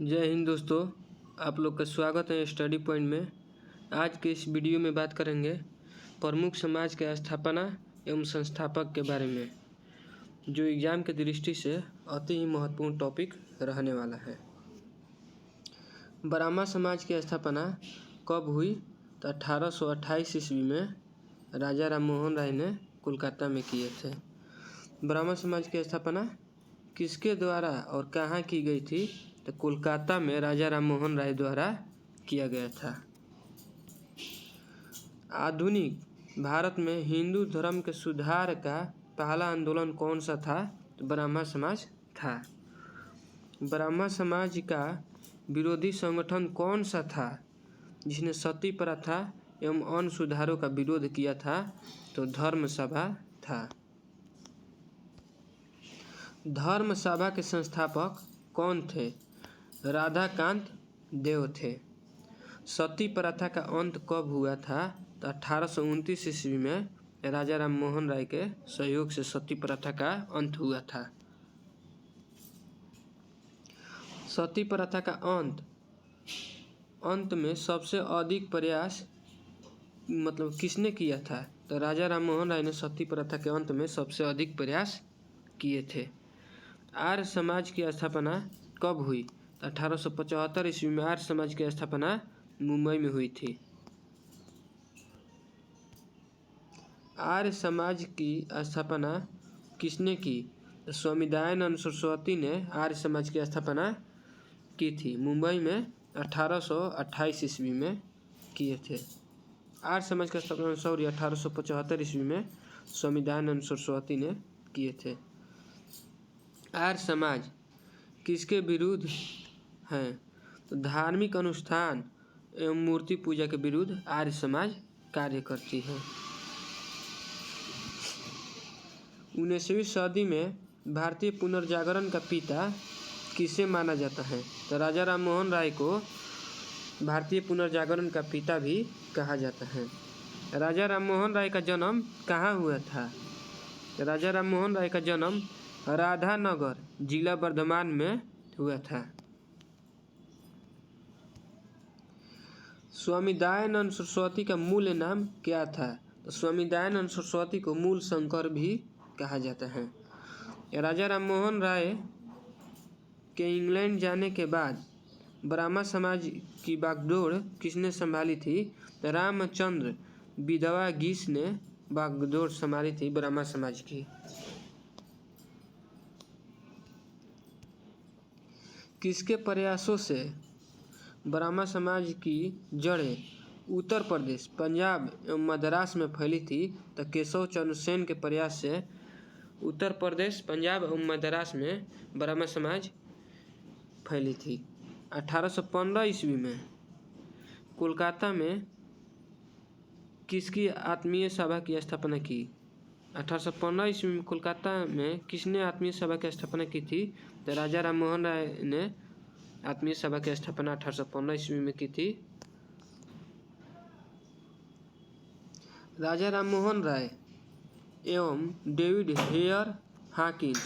जय हिंद दोस्तों, आप लोग का स्वागत है स्टडी पॉइंट में। आज के इस वीडियो में बात करेंगे प्रमुख समाज के स्थापना एवं संस्थापक के बारे में, जो एग्ज़ाम के दृष्टि से अति ही महत्वपूर्ण टॉपिक रहने वाला है। ब्राह्मण समाज की स्थापना कब हुई? तो 1828 ईस्वी में राजा राम मोहन राय ने कोलकाता में किए थे। ब्राह्मण समाज की स्थापना किसके द्वारा और कहाँ की गई थी? तो कोलकाता में राजा राम मोहन राय द्वारा किया गया था। आधुनिक भारत में हिंदू धर्म के सुधार का पहला आंदोलन कौन सा था? तो ब्राह्मण समाज था। ब्राह्मण समाज का विरोधी संगठन कौन सा था जिसने सती प्रथा एवं अन्य सुधारों का विरोध किया था? तो धर्म सभा था। धर्म सभा के संस्थापक कौन थे? राधाकांत देव थे। सती प्रथा का अंत कब हुआ था? तो 1829 ईस्वी में राजा राम मोहन राय के सहयोग से सती प्रथा का अंत हुआ था। सती प्रथा का अंत में सबसे अधिक प्रयास किसने किया था? तो राजा राम मोहन राय ने सती प्रथा के अंत में सबसे अधिक प्रयास किए थे। आर्य समाज की स्थापना कब हुई? तो 1875 ईस्वी में आर्य समाज की स्थापना मुंबई में हुई थी। आर्य समाज की स्थापना किसने की? तो स्वामी दयानंद सरस्वती ने आर्य समाज की स्थापना की थी। मुंबई में 1828 ईस्वी में किए थे। आर्य समाज की स्थापना 1875 ईस्वी में स्वामी दयानंद सरस्वती ने किए थे। आर्य समाज किसके विरुद्ध हैं? तो धार्मिक अनुष्ठान एवं मूर्ति पूजा के विरुद्ध आर्य समाज कार्य करती है। 19वीं सदी में भारतीय पुनर्जागरण का पिता किसे माना जाता है? तो राजा राम मोहन राय को भारतीय पुनर्जागरण का पिता भी कहा जाता है। राजा राम मोहन राय का जन्म कहाँ हुआ था? राजा राम मोहन राय का जन्म राधानगर जिला वर्धमान में हुआ था। स्वामी दयानंद सरस्वती का मूल नाम क्या था? तो स्वामी दयानंद सरस्वती को मूल शंकर भी कहा जाता है। राजा राम मोहन राय के इंग्लैंड जाने के बाद ब्राह्मण समाज की बागडोर किसने संभाली थी? तो रामचंद्र विधवा गीस ने बागडोर संभाली थी ब्राह्मण समाज की। किसके प्रयासों से ब्राह्मण समाज की जड़ें उत्तर प्रदेश, पंजाब एवं मद्रास में फैली थी? तो केशव चंद्र सेन के प्रयास से उत्तर प्रदेश, पंजाब एवं मद्रास में ब्राह्मण समाज फैली थी। 1815 ईस्वी में कोलकाता में किसकी आत्मीय सभा की स्थापना की? 1815 ईस्वी में कोलकाता में किसने आत्मीय सभा की स्थापना की थी? तो राजा राम मोहन राय ने आत्मीय सभा की स्थापना 1815 ईस्वी में की थी। राजा राम मोहन राय एवं डेविड हेयर हॉकिंस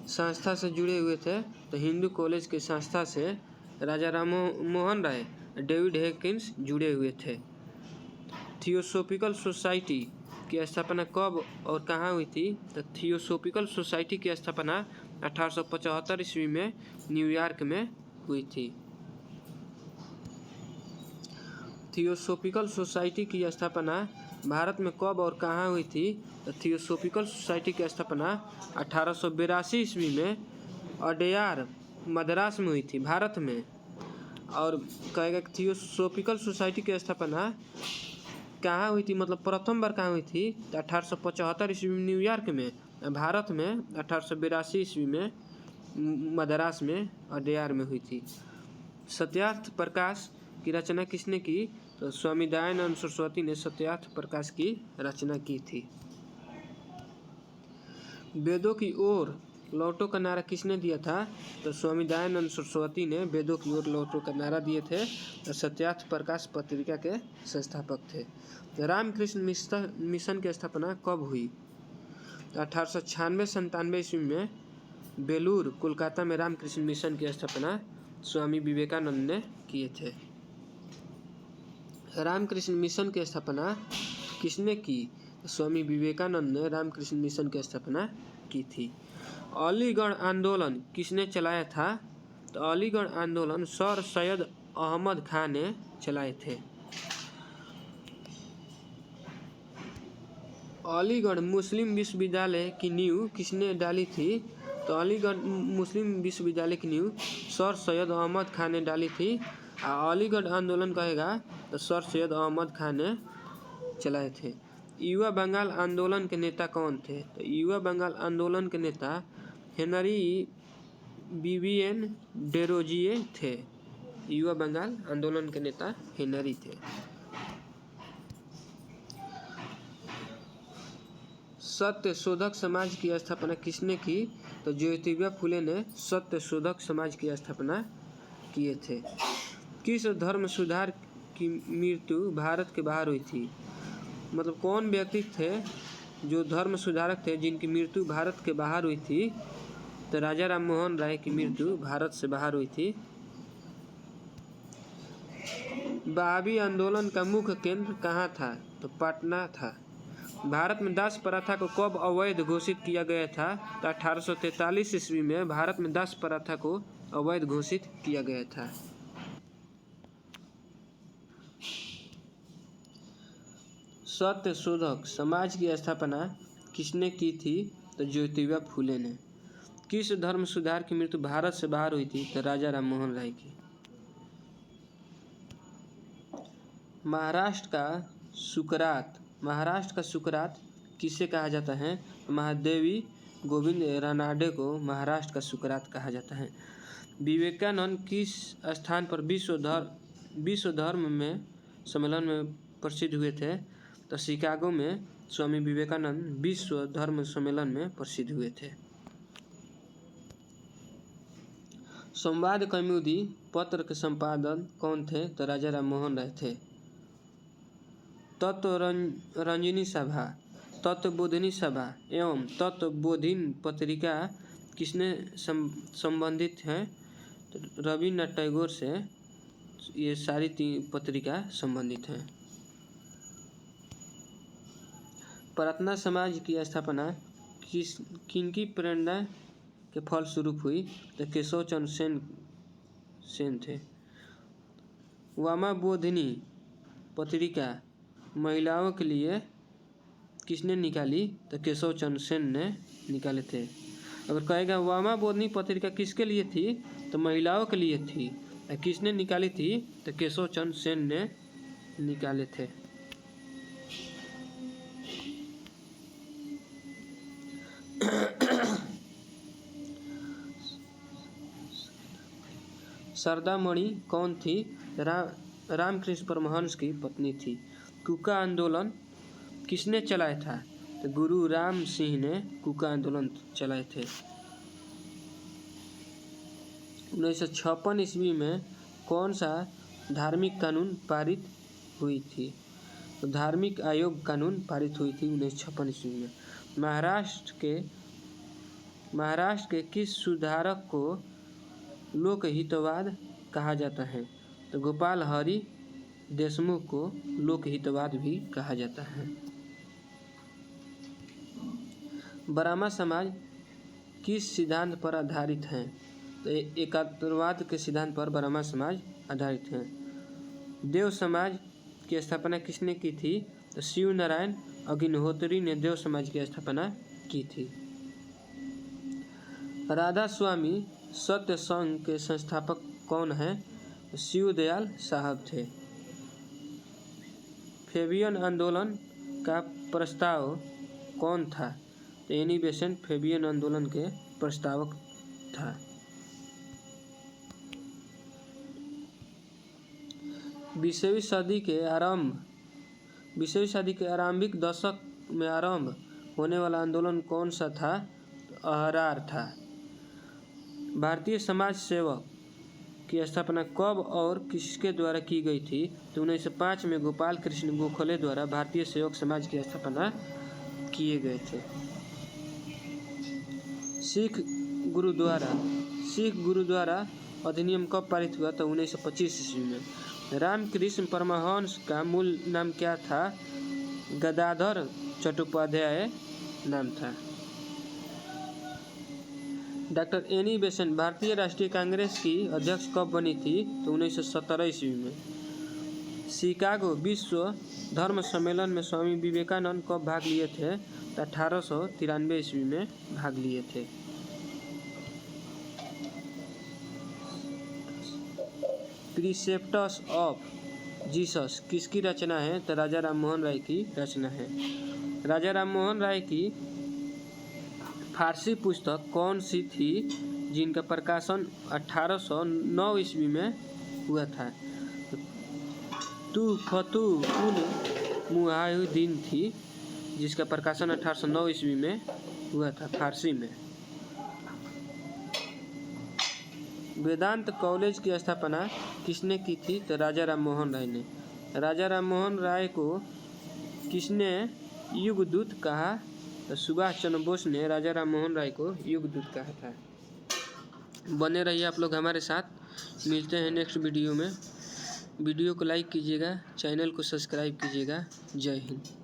संस्था से जुड़े हुए थे। तो हिंदू कॉलेज की संस्था से राजा राम मोहन राय, डेविड हॉकिंस जुड़े हुए थे। थियोसॉफिकल सोसाइटी की स्थापना कब और कहाँ हुई थी? तो थियोसॉफिकल सोसाइटी की स्थापना 1875 ईस्वी में न्यूयॉर्क में हुई थी। थियोसॉफिकल सोसाइटी की स्थापना भारत में कब और कहाँ हुई थी? तो थियोसॉफिकल सोसाइटी की स्थापना 1882 ईस्वी में अडेयार, मद्रास में हुई थी, भारत में। और कहेगा थियोसॉफिकल सोसाइटी की स्थापना कहाँ हुई थी, प्रथम बार कहाँ हुई थी? तो 1875 ईस्वी में न्यूयॉर्क में, भारत में 1882 ईस्वी में मद्रास में अडेयार में हुई थी। सत्यार्थ प्रकाश की रचना किसने की? तो स्वामी दयानंद सरस्वती ने सत्यार्थ प्रकाश की रचना की थी। वेदों की ओर लौटो का नारा किसने दिया था? तो स्वामी दयानंद सरस्वती ने वेदों की ओर लौटो का नारा दिए थे और सत्यार्थ प्रकाश पत्रिका के संस्थापक थे। रामकृष्ण मिशन की स्थापना कब हुई? 1896-97 ईस्वी में बेलूर, कोलकाता में रामकृष्ण मिशन की स्थापना स्वामी विवेकानंद ने किए थे। रामकृष्ण मिशन की स्थापना किसने की? स्वामी विवेकानंद ने रामकृष्ण मिशन की स्थापना की थी। अलीगढ़ आंदोलन किसने चलाया था? तो अलीगढ़ आंदोलन सर सैयद अहमद खान ने चलाए थे। अलीगढ़ मुस्लिम विश्वविद्यालय की नींव किसने डाली थी? तो अलीगढ़ मुस्लिम विश्वविद्यालय की नींव सर सैयद अहमद खान ने डाली थी। अलीगढ़ आंदोलन कहेगा तो सर सैयद अहमद खान ने चलाए थे। युवा बंगाल आंदोलन के नेता कौन थे? तो युवा बंगाल आंदोलन के नेता हेनरी विवियन डेरोजिए थे। युवा बंगाल आंदोलन के नेता हेनरी थे। सत्य शोधक समाज की स्थापना किसने की? तो ज्योतिबा फुले ने सत्य शोधक समाज की स्थापना किए थे। किस धर्म सुधार की मृत्यु भारत के बाहर हुई थी? मतलब कौन व्यक्ति थे जो धर्म सुधारक थे जिनकी मृत्यु भारत के बाहर हुई थी? तो राजा राम मोहन राय की मृत्यु भारत से बाहर हुई थी। वहाबी आंदोलन का मुख्य केंद्र कहाँ था? तो पटना था। भारत में दास प्रथा को कब अवैध घोषित किया गया था? तो 1843 ईस्वी में भारत में दास प्रथा को अवैध घोषित किया गया था। सत्य शोधक समाज की स्थापना किसने की थी? तो ज्योतिबा फुले ने। किस धर्म सुधार की मृत्यु भारत से बाहर हुई थी? तो राजा राम मोहन राय की। महाराष्ट्र का सुकरात किसे कहा जाता है? महादेवी गोविंद रानाडे को महाराष्ट्र का सुकरात कहा जाता है। विवेकानंद किस स्थान पर विश्व धर्म में सम्मेलन में प्रसिद्ध हुए थे? तो शिकागो में स्वामी विवेकानंद विश्व धर्म सम्मेलन में प्रसिद्ध हुए थे। संवाद कौमुदी पत्र के संपादक कौन थे? तो राजा राम मोहन राय थे। तत्वरंजनी सभा, तत्वबोधिनी सभा एवं तत्वबोधिनी पत्रिका किसने संबंधित हैं? तो रविन्द्रनाथ टैगोर से ये सारी तीन पत्रिका संबंधित हैं। प्रार्थना समाज की स्थापना किनकी प्रेरणा के फलस्वरूप हुई? तो केशव चंद्र सेन थे। वामाबोधिनी पत्रिका महिलाओं के लिए किसने निकाली? तो केशव चंद्र सेन ने निकाले थे। अगर कहेगा वामाबोधिनी पत्रिका किसके लिए थी? तो महिलाओं के लिए थी। किसने निकाली थी? तो केशव चंद्र सेन ने निकाले थे। सरदामणि कौन थी? रामकृष्ण परमहंस की पत्नी थी। कुका आंदोलन किसने चलाया था? तो गुरु राम सिंह ने कुका आंदोलन चलाए थे। 1956 ईस्वी में कौन सा धार्मिक कानून पारित हुई थी? तो धार्मिक आयोग कानून पारित हुई थी 1956 ईस्वी में। महाराष्ट्र के किस सुधारक को लोकहितवाद कहा जाता है? तो गोपाल हरि देशमुख को लोकहितवाद भी कहा जाता है। ब्राह्मण समाज किस सिद्धांत पर आधारित है? तो एकात्मवाद के सिद्धांत पर ब्राह्मण समाज आधारित है। देव समाज की स्थापना किसने की थी? तो शिव नारायण अग्निहोत्री ने देव समाज की स्थापना की थी। राधा स्वामी सत्य संघ के संस्थापक कौन हैं? तो शिवदयाल साहब थे। फेबियन आंदोलन का प्रस्ताव कौन था? तो एनी बेसेंट फेबियन आंदोलन के प्रस्तावक था। 20वीं सदी के आरंभिक दशक में आरंभ होने वाला आंदोलन कौन सा था? तो अहरार था। भारतीय समाज सेवक की स्थापना कब और किसके द्वारा की गई थी? तो 1905 में गोपाल कृष्ण गोखले द्वारा भारतीय सेवक समाज की स्थापना किए गए थे। सिख गुरुद्वारा अधिनियम कब पारित हुआ? तो 1925 ईस्वी में। रामकृष्ण परमहंस का मूल नाम क्या था? गदाधर चट्टोपाध्याय नाम था। डॉक्टर एनी बेसेंट भारतीय राष्ट्रीय कांग्रेस की अध्यक्ष कब बनी थी? तो 1917 ईस्वी में। शिकागो विश्व धर्म सम्मेलन में स्वामी विवेकानंद कब भाग लिए थे? तो 1893 ईस्वी में भाग लिए थे। प्रिसेप्ट्स ऑफ जीसस किसकी रचना है? तो राजा राममोहन राय की रचना है। राजा राममोहन राय की फारसी पुस्तक कौन सी थी जिनका प्रकाशन 1809 ईस्वी में हुआ था? तुहफतुल मुआहिदीन थी, जिसका प्रकाशन 1809 ईस्वी में हुआ था फारसी में। वेदांत कॉलेज की स्थापना किसने की थी? तो राजा राममोहन राय ने। राजा राममोहन राय को किसने युगदूत कहा? तो सुभाष चंद्र बोस ने राजा राममोहन राय को युगदूत कहा था। बने रहिए आप लोग हमारे साथ। मिलते हैं नेक्स्ट वीडियो में। वीडियो को लाइक कीजिएगा, चैनल को सब्सक्राइब कीजिएगा। जय हिंद।